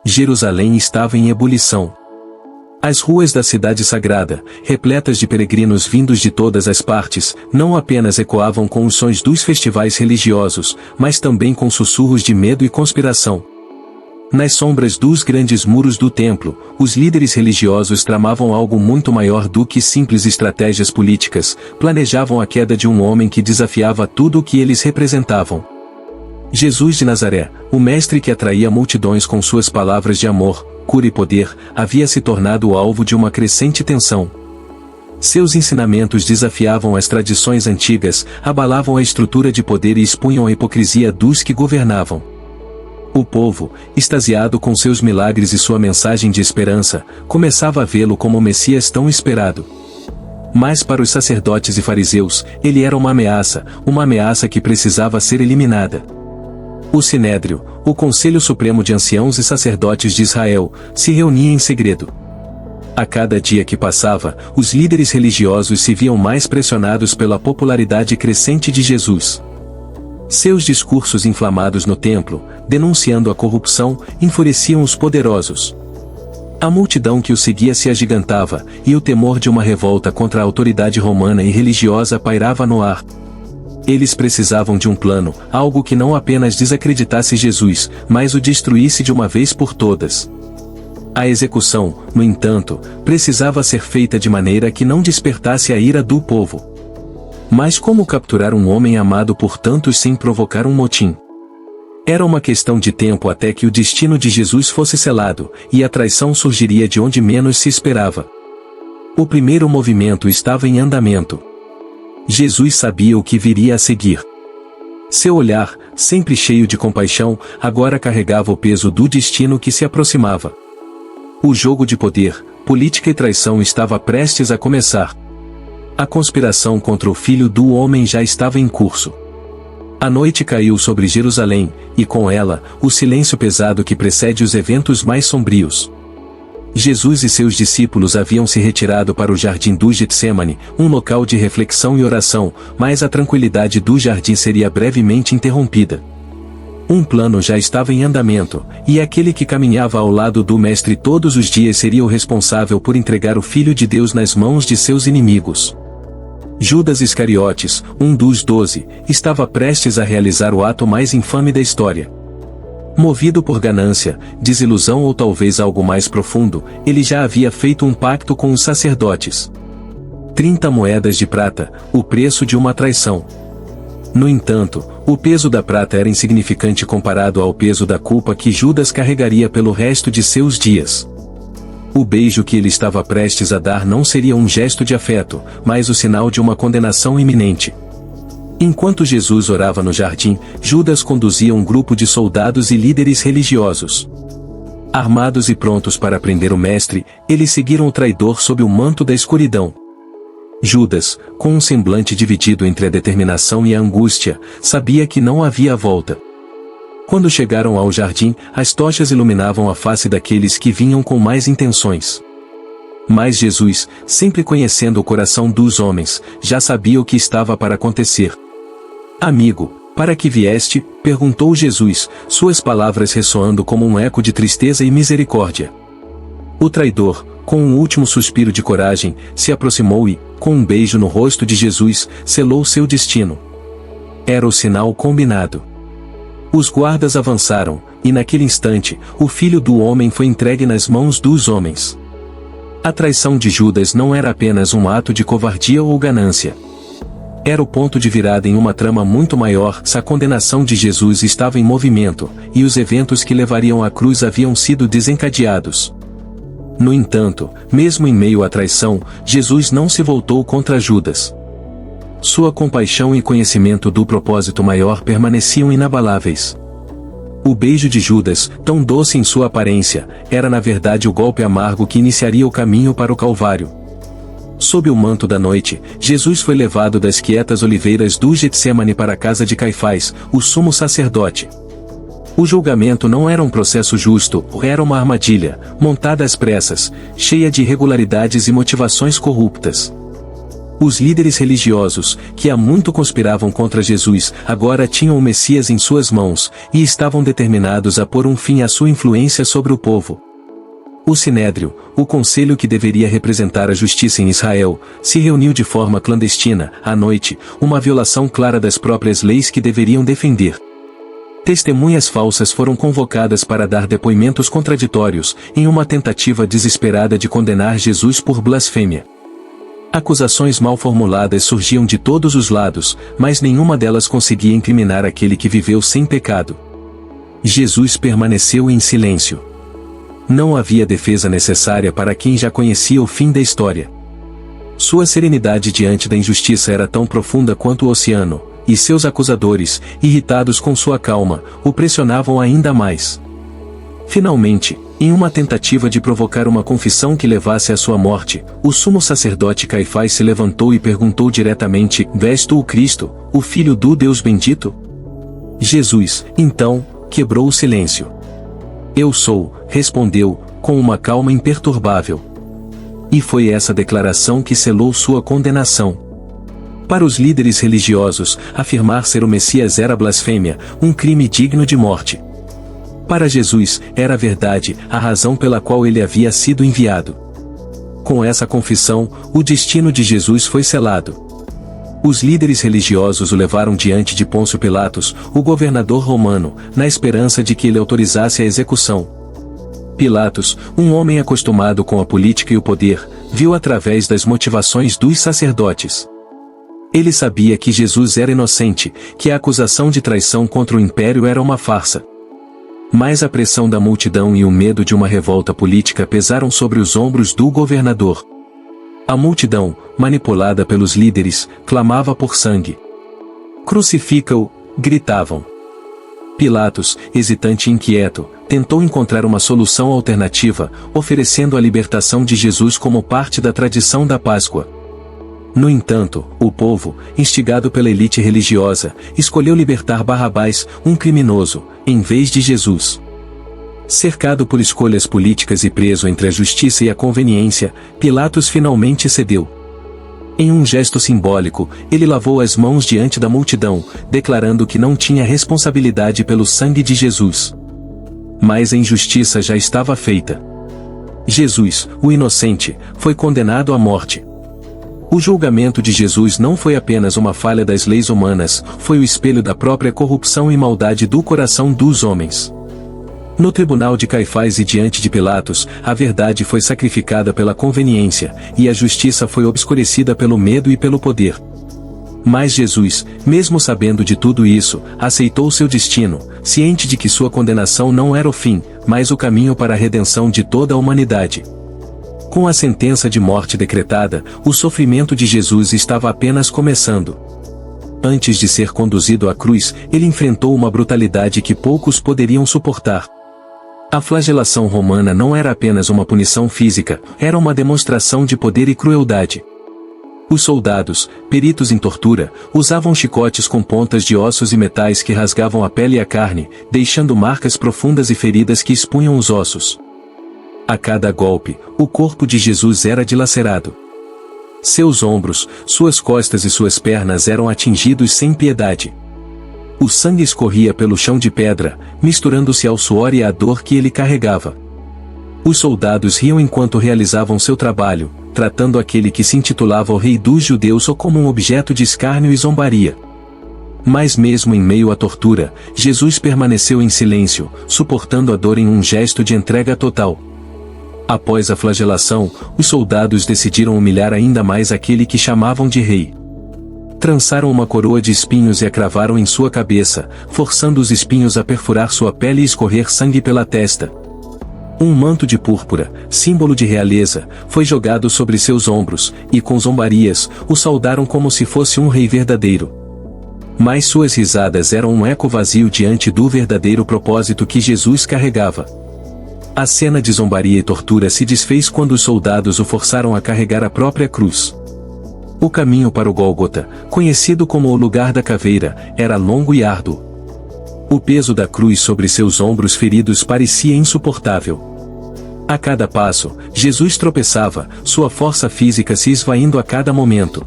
Jerusalém estava em ebulição. As ruas da cidade sagrada, repletas de peregrinos vindos de todas as partes, não apenas ecoavam com os sons dos festivais religiosos, mas também com sussurros de medo e conspiração. Nas sombras dos grandes muros do templo, os líderes religiosos tramavam algo muito maior do que simples estratégias políticas, planejavam a queda de um homem que desafiava tudo o que eles representavam. Jesus de Nazaré, o mestre que atraía multidões com suas palavras de amor, cura e poder, havia se tornado o alvo de uma crescente tensão. Seus ensinamentos desafiavam as tradições antigas, abalavam a estrutura de poder e expunham a hipocrisia dos que governavam. O povo, extasiado com seus milagres e sua mensagem de esperança, começava a vê-lo como o Messias tão esperado. Mas para os sacerdotes e fariseus, ele era uma ameaça que precisava ser eliminada. O Sinédrio, o Conselho Supremo de Anciãos e Sacerdotes de Israel, se reunia em segredo. A cada dia que passava, os líderes religiosos se viam mais pressionados pela popularidade crescente de Jesus. Seus discursos inflamados no templo, denunciando a corrupção, enfureciam os poderosos. A multidão que o seguia se agigantava, e o temor de uma revolta contra a autoridade romana e religiosa pairava no ar. Eles precisavam de um plano, algo que não apenas desacreditasse Jesus, mas o destruísse de uma vez por todas. A execução, no entanto, precisava ser feita de maneira que não despertasse a ira do povo. Mas como capturar um homem amado por tantos sem provocar um motim? Era uma questão de tempo até que o destino de Jesus fosse selado, e a traição surgiria de onde menos se esperava. O primeiro movimento estava em andamento. Jesus sabia o que viria a seguir. Seu olhar, sempre cheio de compaixão, agora carregava o peso do destino que se aproximava. O jogo de poder, política e traição estava prestes a começar. A conspiração contra o Filho do Homem já estava em curso. A noite caiu sobre Jerusalém, e com ela, o silêncio pesado que precede os eventos mais sombrios. Jesus e seus discípulos haviam se retirado para o jardim do Getsemane, um local de reflexão e oração, mas a tranquilidade do jardim seria brevemente interrompida. Um plano já estava em andamento, e aquele que caminhava ao lado do Mestre todos os dias seria o responsável por entregar o Filho de Deus nas mãos de seus inimigos. Judas Iscariotes, um dos 12, estava prestes a realizar o ato mais infame da história. Movido por ganância, desilusão ou talvez algo mais profundo, ele já havia feito um pacto com os sacerdotes. 30 moedas de prata, o preço de uma traição. No entanto, o peso da prata era insignificante comparado ao peso da culpa que Judas carregaria pelo resto de seus dias. O beijo que ele estava prestes a dar não seria um gesto de afeto, mas o sinal de uma condenação iminente. Enquanto Jesus orava no jardim, Judas conduzia um grupo de soldados e líderes religiosos. Armados e prontos para prender o mestre, eles seguiram o traidor sob o manto da escuridão. Judas, com um semblante dividido entre a determinação e a angústia, sabia que não havia volta. Quando chegaram ao jardim, as tochas iluminavam a face daqueles que vinham com mais intenções. Mas Jesus, sempre conhecendo o coração dos homens, já sabia o que estava para acontecer. Amigo, para que vieste? Perguntou Jesus, suas palavras ressoando como um eco de tristeza e misericórdia. O traidor, com um último suspiro de coragem, se aproximou e, com um beijo no rosto de Jesus, selou seu destino. Era o sinal combinado. Os guardas avançaram, e naquele instante, o Filho do Homem foi entregue nas mãos dos homens. A traição de Judas não era apenas um ato de covardia ou ganância. Era o ponto de virada em uma trama muito maior. A condenação de Jesus estava em movimento, e os eventos que levariam à cruz haviam sido desencadeados. No entanto, mesmo em meio à traição, Jesus não se voltou contra Judas. Sua compaixão e conhecimento do propósito maior permaneciam inabaláveis. O beijo de Judas, tão doce em sua aparência, era na verdade o golpe amargo que iniciaria o caminho para o Calvário. Sob o manto da noite, Jesus foi levado das quietas oliveiras do Getsemane para a casa de Caifás, o sumo sacerdote. O julgamento não era um processo justo, era uma armadilha, montada às pressas, cheia de irregularidades e motivações corruptas. Os líderes religiosos, que há muito conspiravam contra Jesus, agora tinham o Messias em suas mãos, e estavam determinados a pôr um fim à sua influência sobre o povo. O Sinédrio, o conselho que deveria representar a justiça em Israel, se reuniu de forma clandestina, à noite, uma violação clara das próprias leis que deveriam defender. Testemunhas falsas foram convocadas para dar depoimentos contraditórios, em uma tentativa desesperada de condenar Jesus por blasfêmia. Acusações mal formuladas surgiam de todos os lados, mas nenhuma delas conseguia incriminar aquele que viveu sem pecado. Jesus permaneceu em silêncio. Não havia defesa necessária para quem já conhecia o fim da história. Sua serenidade diante da injustiça era tão profunda quanto o oceano, e seus acusadores, irritados com sua calma, o pressionavam ainda mais. Finalmente, em uma tentativa de provocar uma confissão que levasse à sua morte, o sumo sacerdote Caifás se levantou e perguntou diretamente: "És tu o Cristo, o Filho do Deus bendito?" Jesus, então, quebrou o silêncio. "Eu sou", respondeu, com uma calma imperturbável. E foi essa declaração que selou sua condenação. Para os líderes religiosos, afirmar ser o Messias era blasfêmia, um crime digno de morte. Para Jesus, era a verdade, a razão pela qual ele havia sido enviado. Com essa confissão, o destino de Jesus foi selado. Os líderes religiosos o levaram diante de Pôncio Pilatos, o governador romano, na esperança de que ele autorizasse a execução. Pilatos, um homem acostumado com a política e o poder, viu através das motivações dos sacerdotes. Ele sabia que Jesus era inocente, que a acusação de traição contra o império era uma farsa. Mas a pressão da multidão e o medo de uma revolta política pesaram sobre os ombros do governador. A multidão, manipulada pelos líderes, clamava por sangue. "Crucifica-o!" gritavam. Pilatos, hesitante e inquieto, tentou encontrar uma solução alternativa, oferecendo a libertação de Jesus como parte da tradição da Páscoa. No entanto, o povo, instigado pela elite religiosa, escolheu libertar Barrabás, um criminoso, em vez de Jesus. Cercado por escolhas políticas e preso entre a justiça e a conveniência, Pilatos finalmente cedeu. Em um gesto simbólico, ele lavou as mãos diante da multidão, declarando que não tinha responsabilidade pelo sangue de Jesus. Mas a injustiça já estava feita. Jesus, o inocente, foi condenado à morte. O julgamento de Jesus não foi apenas uma falha das leis humanas, foi o espelho da própria corrupção e maldade do coração dos homens. No tribunal de Caifás e diante de Pilatos, a verdade foi sacrificada pela conveniência, e a justiça foi obscurecida pelo medo e pelo poder. Mas Jesus, mesmo sabendo de tudo isso, aceitou seu destino, ciente de que sua condenação não era o fim, mas o caminho para a redenção de toda a humanidade. Com a sentença de morte decretada, o sofrimento de Jesus estava apenas começando. Antes de ser conduzido à cruz, ele enfrentou uma brutalidade que poucos poderiam suportar. A flagelação romana não era apenas uma punição física, era uma demonstração de poder e crueldade. Os soldados, peritos em tortura, usavam chicotes com pontas de ossos e metais que rasgavam a pele e a carne, deixando marcas profundas e feridas que expunham os ossos. A cada golpe, o corpo de Jesus era dilacerado. Seus ombros, suas costas e suas pernas eram atingidos sem piedade. O sangue escorria pelo chão de pedra, misturando-se ao suor e à dor que ele carregava. Os soldados riam enquanto realizavam seu trabalho, tratando aquele que se intitulava o Rei dos Judeus ou como um objeto de escárnio e zombaria. Mas mesmo em meio à tortura, Jesus permaneceu em silêncio, suportando a dor em um gesto de entrega total. Após a flagelação, os soldados decidiram humilhar ainda mais aquele que chamavam de rei. Trançaram uma coroa de espinhos e a cravaram em sua cabeça, forçando os espinhos a perfurar sua pele e escorrer sangue pela testa. Um manto de púrpura, símbolo de realeza, foi jogado sobre seus ombros, e com zombarias, o saudaram como se fosse um rei verdadeiro. Mas suas risadas eram um eco vazio diante do verdadeiro propósito que Jesus carregava. A cena de zombaria e tortura se desfez quando os soldados o forçaram a carregar a própria cruz. O caminho para o Gólgota, conhecido como o lugar da caveira, era longo e árduo. O peso da cruz sobre seus ombros feridos parecia insuportável. A cada passo, Jesus tropeçava, sua força física se esvaindo a cada momento.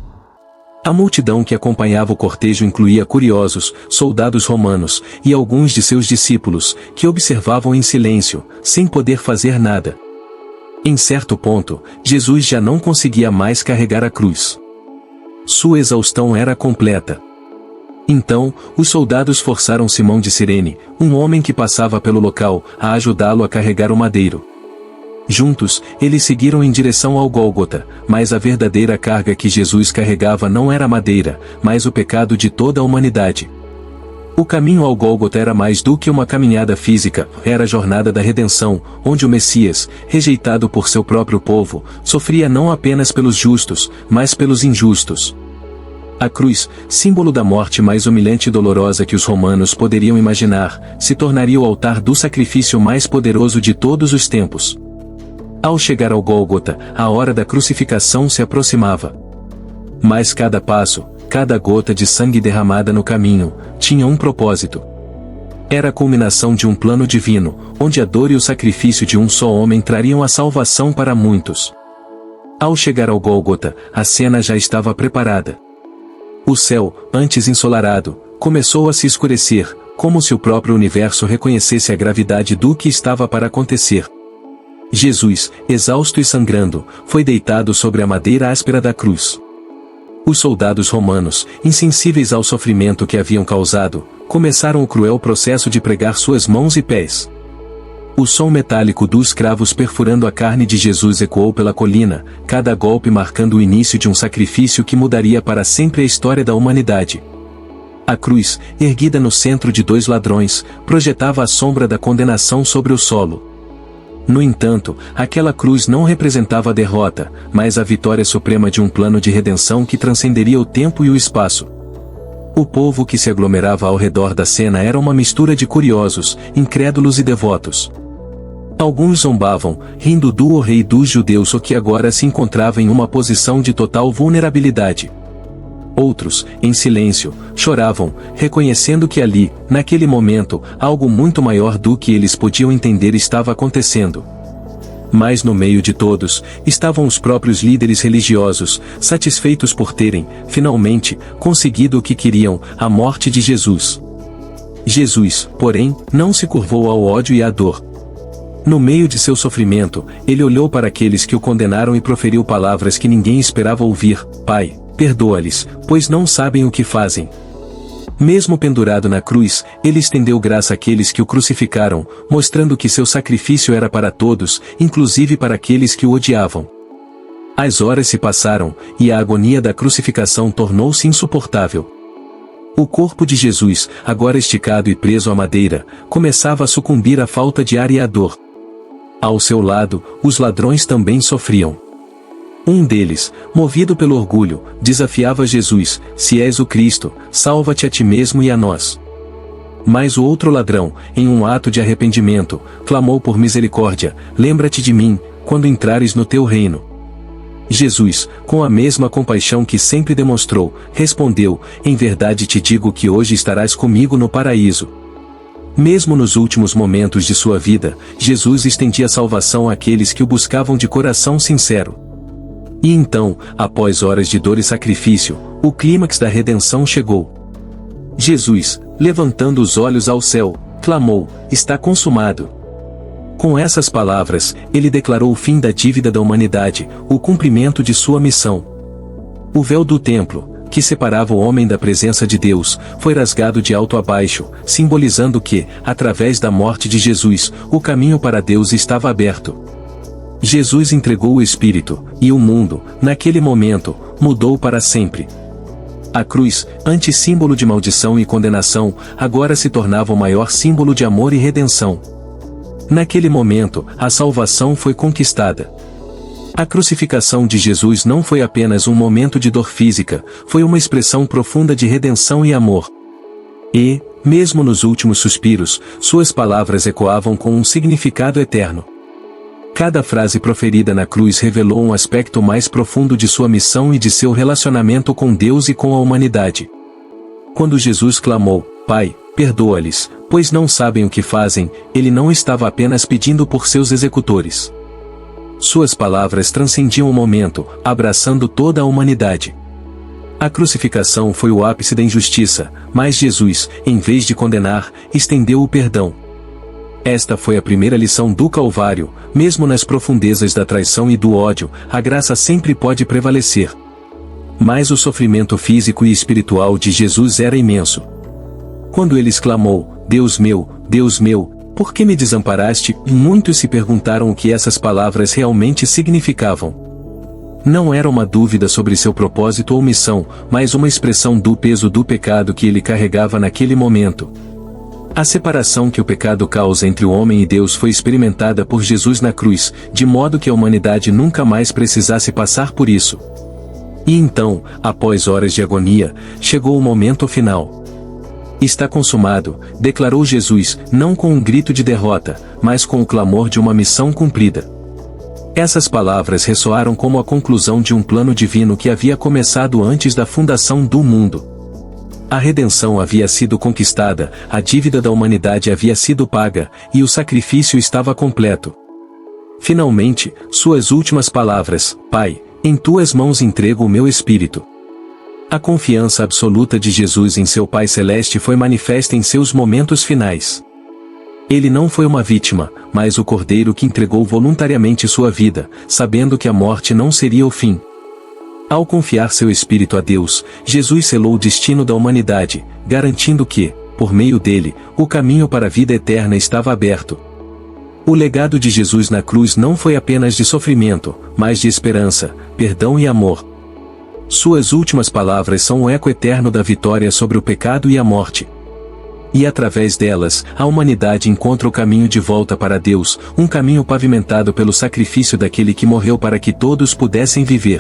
A multidão que acompanhava o cortejo incluía curiosos, soldados romanos, e alguns de seus discípulos, que observavam em silêncio, sem poder fazer nada. Em certo ponto, Jesus já não conseguia mais carregar a cruz. Sua exaustão era completa. Então, os soldados forçaram Simão de Cirene, um homem que passava pelo local, a ajudá-lo a carregar o madeiro. Juntos, eles seguiram em direção ao Gólgota, mas a verdadeira carga que Jesus carregava não era a madeira, mas o pecado de toda a humanidade. O caminho ao Gólgota era mais do que uma caminhada física, era a jornada da redenção, onde o Messias, rejeitado por seu próprio povo, sofria não apenas pelos justos, mas pelos injustos. A cruz, símbolo da morte mais humilhante e dolorosa que os romanos poderiam imaginar, se tornaria o altar do sacrifício mais poderoso de todos os tempos. Ao chegar ao Gólgota, a hora da crucificação se aproximava. Mas cada passo, cada gota de sangue derramada no caminho, tinha um propósito. Era a culminação de um plano divino, onde a dor e o sacrifício de um só homem trariam a salvação para muitos. Ao chegar ao Gólgota, a cena já estava preparada. O céu, antes ensolarado, começou a se escurecer, como se o próprio universo reconhecesse a gravidade do que estava para acontecer. Jesus, exausto e sangrando, foi deitado sobre a madeira áspera da cruz. Os soldados romanos, insensíveis ao sofrimento que haviam causado, começaram o cruel processo de pregar suas mãos e pés. O som metálico dos cravos perfurando a carne de Jesus ecoou pela colina, cada golpe marcando o início de um sacrifício que mudaria para sempre a história da humanidade. A cruz, erguida no centro de dois ladrões, projetava a sombra da condenação sobre o solo. No entanto, aquela cruz não representava a derrota, mas a vitória suprema de um plano de redenção que transcenderia o tempo e o espaço. O povo que se aglomerava ao redor da cena era uma mistura de curiosos, incrédulos e devotos. Alguns zombavam, rindo do rei dos judeus, o que agora se encontrava em uma posição de total vulnerabilidade. Outros, em silêncio, choravam, reconhecendo que ali, naquele momento, algo muito maior do que eles podiam entender estava acontecendo. Mas no meio de todos, estavam os próprios líderes religiosos, satisfeitos por terem, finalmente, conseguido o que queriam, a morte de Jesus. Jesus, porém, não se curvou ao ódio e à dor. No meio de seu sofrimento, ele olhou para aqueles que o condenaram e proferiu palavras que ninguém esperava ouvir: Pai, perdoa-lhes, pois não sabem o que fazem. Mesmo pendurado na cruz, ele estendeu graça àqueles que o crucificaram, mostrando que seu sacrifício era para todos, inclusive para aqueles que o odiavam. As horas se passaram, e a agonia da crucificação tornou-se insuportável. O corpo de Jesus, agora esticado e preso à madeira, começava a sucumbir à falta de ar e à dor. Ao seu lado, os ladrões também sofriam. Um deles, movido pelo orgulho, desafiava Jesus: se és o Cristo, salva-te a ti mesmo e a nós. Mas o outro ladrão, em um ato de arrependimento, clamou por misericórdia: lembra-te de mim, quando entrares no teu reino. Jesus, com a mesma compaixão que sempre demonstrou, respondeu: em verdade te digo que hoje estarás comigo no paraíso. Mesmo nos últimos momentos de sua vida, Jesus estendia salvação àqueles que o buscavam de coração sincero. E então, após horas de dor e sacrifício, o clímax da redenção chegou. Jesus, levantando os olhos ao céu, clamou: está consumado. Com essas palavras, ele declarou o fim da dívida da humanidade, o cumprimento de sua missão. O véu do templo, que separava o homem da presença de Deus, foi rasgado de alto a baixo, simbolizando que, através da morte de Jesus, o caminho para Deus estava aberto. Jesus entregou o Espírito, e o mundo, naquele momento, mudou para sempre. A cruz, antes símbolo de maldição e condenação, agora se tornava o maior símbolo de amor e redenção. Naquele momento, a salvação foi conquistada. A crucificação de Jesus não foi apenas um momento de dor física, foi uma expressão profunda de redenção e amor. E, mesmo nos últimos suspiros, suas palavras ecoavam com um significado eterno. Cada frase proferida na cruz revelou um aspecto mais profundo de sua missão e de seu relacionamento com Deus e com a humanidade. Quando Jesus clamou: Pai, perdoa-lhes, pois não sabem o que fazem, ele não estava apenas pedindo por seus executores. Suas palavras transcendiam o momento, abraçando toda a humanidade. A crucificação foi o ápice da injustiça, mas Jesus, em vez de condenar, estendeu o perdão. Esta foi a primeira lição do Calvário: mesmo nas profundezas da traição e do ódio, a graça sempre pode prevalecer. Mas o sofrimento físico e espiritual de Jesus era imenso. Quando ele exclamou: Deus meu, por que me desamparaste? Muitos se perguntaram o que essas palavras realmente significavam. Não era uma dúvida sobre seu propósito ou missão, mas uma expressão do peso do pecado que ele carregava naquele momento. A separação que o pecado causa entre o homem e Deus foi experimentada por Jesus na cruz, de modo que a humanidade nunca mais precisasse passar por isso. E então, após horas de agonia, chegou o momento final. Está consumado, declarou Jesus, não com um grito de derrota, mas com o clamor de uma missão cumprida. Essas palavras ressoaram como a conclusão de um plano divino que havia começado antes da fundação do mundo. A redenção havia sido conquistada, a dívida da humanidade havia sido paga, e o sacrifício estava completo. Finalmente, suas últimas palavras: Pai, em tuas mãos entrego o meu espírito. A confiança absoluta de Jesus em seu Pai Celeste foi manifesta em seus momentos finais. Ele não foi uma vítima, mas o Cordeiro que entregou voluntariamente sua vida, sabendo que a morte não seria o fim. Ao confiar seu espírito a Deus, Jesus selou o destino da humanidade, garantindo que, por meio dele, o caminho para a vida eterna estava aberto. O legado de Jesus na cruz não foi apenas de sofrimento, mas de esperança, perdão e amor. Suas últimas palavras são o eco eterno da vitória sobre o pecado e a morte. E através delas, a humanidade encontra o caminho de volta para Deus, um caminho pavimentado pelo sacrifício daquele que morreu para que todos pudessem viver.